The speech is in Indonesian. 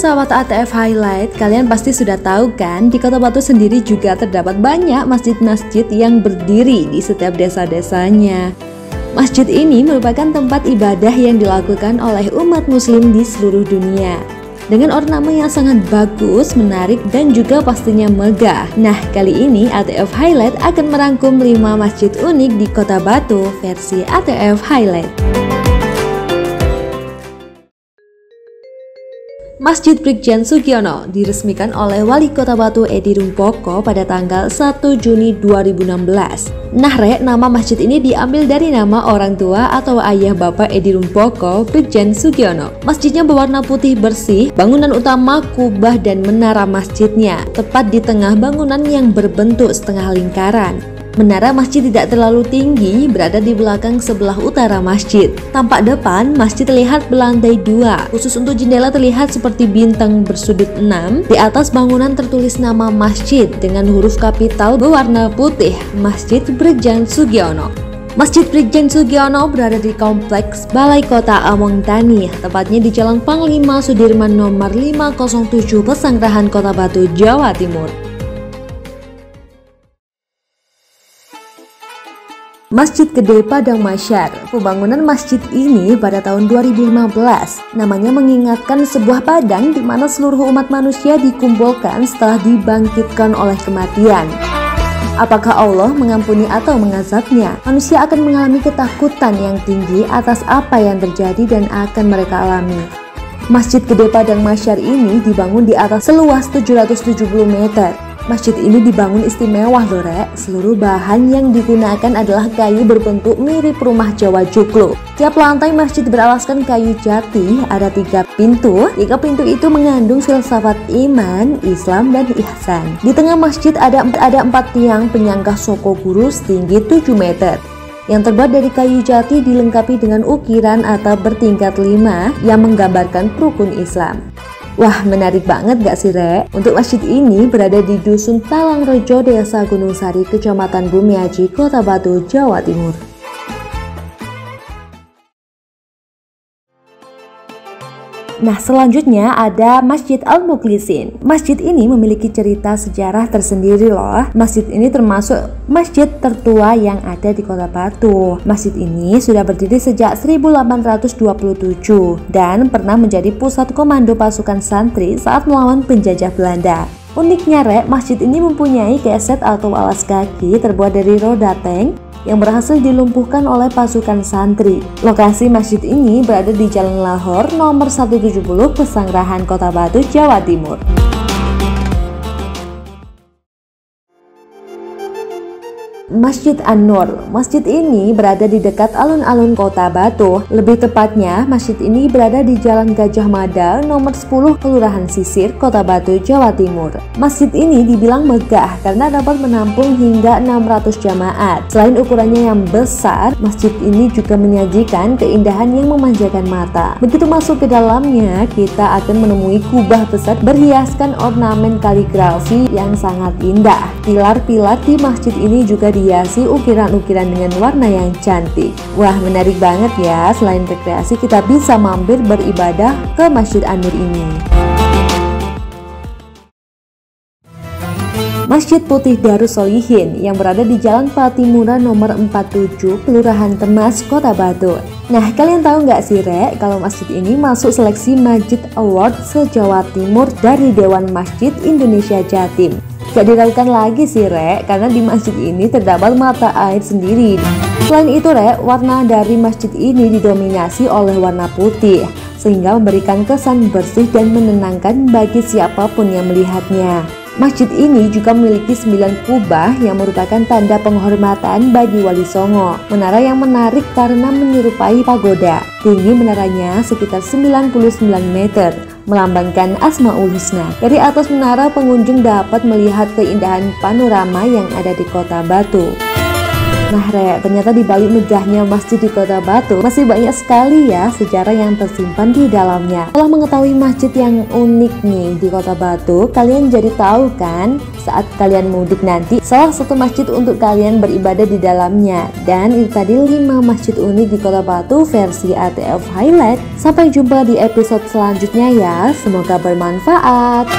sahabat ATF Highlight, kalian pasti sudah tahu kan, di Kota Batu sendiri juga terdapat banyak masjid-masjid yang berdiri di setiap desa-desanya. Masjid ini merupakan tempat ibadah yang dilakukan oleh umat muslim di seluruh dunia. Dengan ornamen yang sangat bagus, menarik, dan juga pastinya megah. Nah, kali ini ATF Highlight akan merangkum 5 masjid unik di Kota Batu versi ATF Highlight. Masjid Brigjen Sugiono diresmikan oleh Wali Kota Batu Edi Rumpoko pada tanggal 1 Juni 2016. Nah, nama masjid ini diambil dari nama orang tua atau ayah Bapak Edi Rumpoko, Brigjen Sugiono. Masjidnya berwarna putih bersih, bangunan utama, kubah, dan menara masjidnya tepat di tengah bangunan yang berbentuk setengah lingkaran. Menara masjid tidak terlalu tinggi, berada di belakang sebelah utara masjid. Tampak depan, masjid terlihat berlantai 2. Khusus untuk jendela terlihat seperti bintang bersudut 6. Di atas bangunan tertulis nama masjid dengan huruf kapital berwarna putih, Masjid Brigjen Sugiono. Masjid Brigjen Sugiono berada di Kompleks Balai Kota Among Tani, tepatnya di Jalan Panglima Sudirman nomor 507 Pesanggerahan Kota Batu, Jawa Timur. Masjid Gede Padang Masyar. Pembangunan masjid ini pada tahun 2015. Namanya mengingatkan sebuah padang di mana seluruh umat manusia dikumpulkan setelah dibangkitkan oleh kematian. Apakah Allah mengampuni atau mengazabnya? Manusia akan mengalami ketakutan yang tinggi atas apa yang terjadi dan akan mereka alami. Masjid Gede Padang Masyar ini dibangun di atas seluas 770 meter. Masjid ini dibangun istimewa loh, Rek. Seluruh bahan yang digunakan adalah kayu berbentuk mirip rumah Jawa Joglo. Tiap lantai masjid beralaskan kayu jati, ada 3 pintu. 3 pintu itu mengandung filsafat iman, Islam, dan ihsan. Di tengah masjid ada 4 tiang penyangga soko guru setinggi 7 meter. Yang terbuat dari kayu jati dilengkapi dengan ukiran atap bertingkat 5 yang menggambarkan rukun Islam. Wah, menarik banget gak sih, Rek? Untuk masjid ini berada di Dusun Talangrejo, Desa Gunung Sari, Kecamatan Bumiaji, Kota Batu, Jawa Timur. Nah, selanjutnya ada Masjid Al-Mukhlisin. Masjid ini memiliki cerita sejarah tersendiri loh. Masjid ini termasuk masjid tertua yang ada di Kota Batu. Masjid ini sudah berdiri sejak 1827 dan pernah menjadi pusat komando pasukan santri saat melawan penjajah Belanda. Uniknya, Rek, masjid ini mempunyai keset atau alas kaki terbuat dari roda tank yang berhasil dilumpuhkan oleh pasukan santri. Lokasi masjid ini berada di Jalan Lahore nomor 170 Pesanggerahan Kota Batu, Jawa Timur. Masjid An-Nur. Masjid ini berada di dekat alun-alun Kota Batu. Lebih tepatnya, masjid ini berada di Jalan Gajah Mada nomor 10 Kelurahan Sisir, Kota Batu, Jawa Timur. Masjid ini dibilang megah karena dapat menampung hingga 600 jamaat. Selain ukurannya yang besar, masjid ini juga menyajikan keindahan yang memanjakan mata. Begitu masuk ke dalamnya, kita akan menemui kubah besar berhiaskan ornamen kaligrafi yang sangat indah. Pilar-pilar di masjid ini juga dihiasi ukiran-ukiran dengan warna yang cantik. Wah, menarik banget ya. Selain rekreasi, kita bisa mampir beribadah ke Masjid An-Nur ini. Masjid Putih Darus Solihin yang berada di Jalan Patimura nomor 47 Kelurahan Temas, Kota Batu. Nah, kalian tahu nggak sih, Rek, kalau masjid ini masuk seleksi Masjid Award se-Jawa Timur dari Dewan Masjid Indonesia Jatim. Gak diragukan lagi sih, Rek, karena di masjid ini terdapat mata air sendiri. Selain itu, Rek, warna dari masjid ini didominasi oleh warna putih, sehingga memberikan kesan bersih dan menenangkan bagi siapapun yang melihatnya. Masjid ini juga memiliki 9 kubah yang merupakan tanda penghormatan bagi Wali Songo. Menara yang menarik karena menyerupai pagoda. Tinggi menaranya sekitar 99 meter, melambangkan Asmaul Husna. Dari atas menara, pengunjung dapat melihat keindahan panorama yang ada di Kota Batu. Nah Re, ternyata di balik megahnya masjid di Kota Batu masih banyak sekali ya sejarah yang tersimpan di dalamnya. Setelah mengetahui masjid yang unik nih di Kota Batu, kalian jadi tahu kan saat kalian mudik nanti salah satu masjid untuk kalian beribadah di dalamnya. Dan itu tadi 5 masjid unik di Kota Batu versi ATF Highlight. Sampai jumpa di episode selanjutnya ya, semoga bermanfaat.